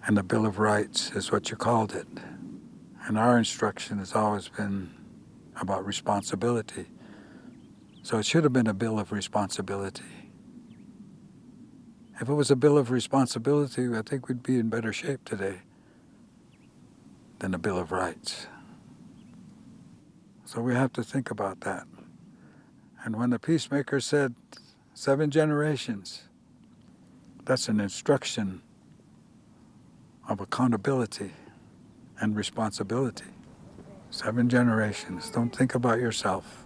And the Bill of Rights is what you called it. And our instruction has always been about responsibility. So it should have been a Bill of Responsibility. If it was a Bill of Responsibility, I think we'd be in better shape today than a Bill of Rights. So we have to think about that. And when the peacemaker said 7 generations, that's an instruction of accountability and responsibility. 7 generations. Don't think about yourself.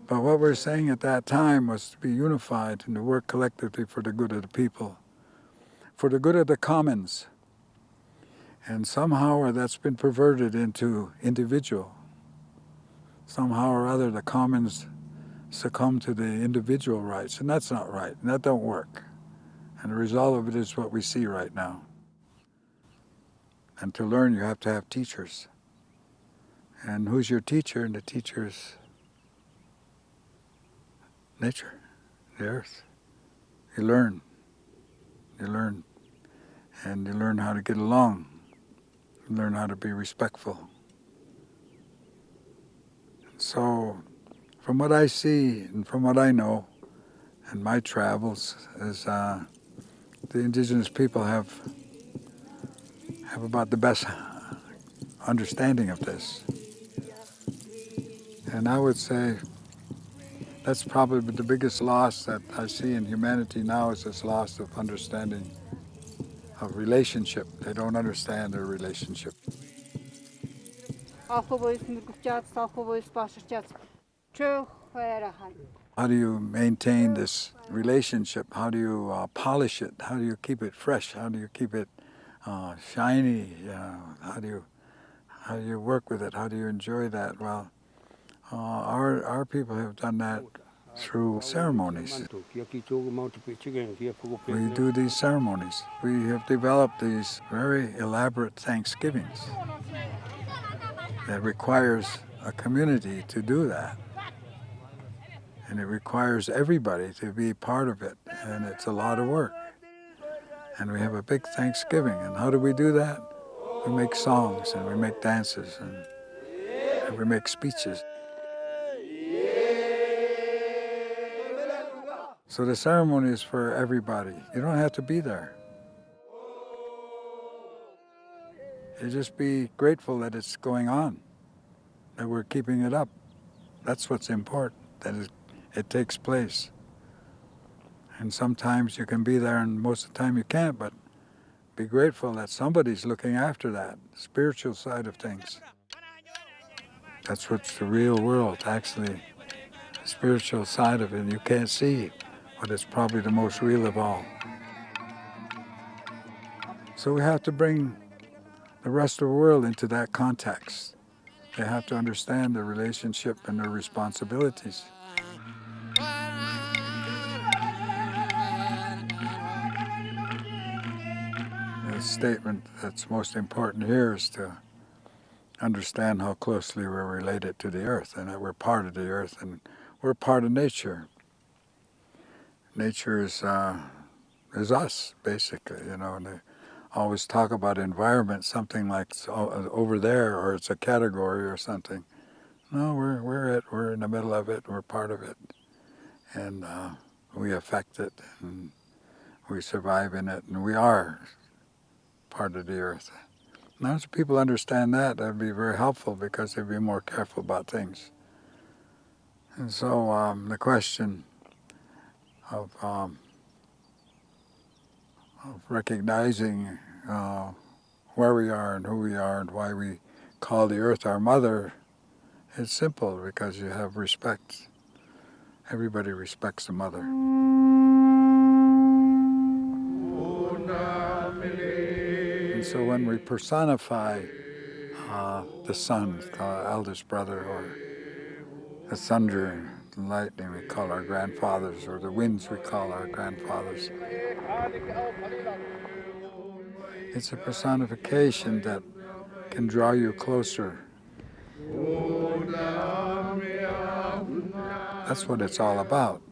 But what we're saying at that time was to be unified and to work collectively for the good of the people, for the good of the commons. And somehow that's been perverted into individual. Somehow or other the commons succumb to the individual rights, and that's not right, and that don't work. And the result of it is what we see right now. And to learn, you have to have teachers. And who's your teacher? And the teacher is nature, the earth. You learn, and you learn how to get along. You learn how to be respectful. So, from what I see and from what I know in my travels, is the indigenous people have about the best understanding of this. And I would say that's probably the biggest loss that I see in humanity now, is this loss of understanding of relationship. They don't understand their relationship. How do you maintain this relationship? How do you polish it? How do you keep it fresh? How do you keep it shiny? How do you work with it? How do you enjoy that? Well, our people have done that through ceremonies. We do these ceremonies. We have developed these very elaborate Thanksgivings that requires a community to do that. And it requires everybody to be part of it, and it's a lot of work. And we have a big Thanksgiving, and how do we do that? We make songs, and we make dances, and we make speeches. So the ceremony is for everybody. You don't have to be there. You just be grateful that it's going on, that we're keeping it up. That's what's important, that it takes place. And sometimes you can be there and most of the time you can't, but be grateful that somebody's looking after that, spiritual side of things. That's what's the real world, actually, the spiritual side of it. You can't see, but it's probably the most real of all. So we have to bring the rest of the world into that context. They have to understand their relationship and their responsibilities. The statement that's most important here is to understand how closely we're related to the earth, and that we're part of the earth, and we're part of nature. Nature is us, basically, you know. And they always talk about environment, something like over there, or it's a category or something. No, we're in the middle of it, we're part of it. And we affect it, and we survive in it, and we are part of the earth. Now, as people understand that, that'd be very helpful, because they'd be more careful about things. And so the question of recognizing where we are and who we are and why we call the earth our mother, it's simple, because you have respect. Everybody respects the mother. And so when we personify the sun, our eldest brother, or the thunder, the lightning, we call our grandfathers, or the winds, we call our grandfathers. It's a personification that can draw you closer. That's what it's all about.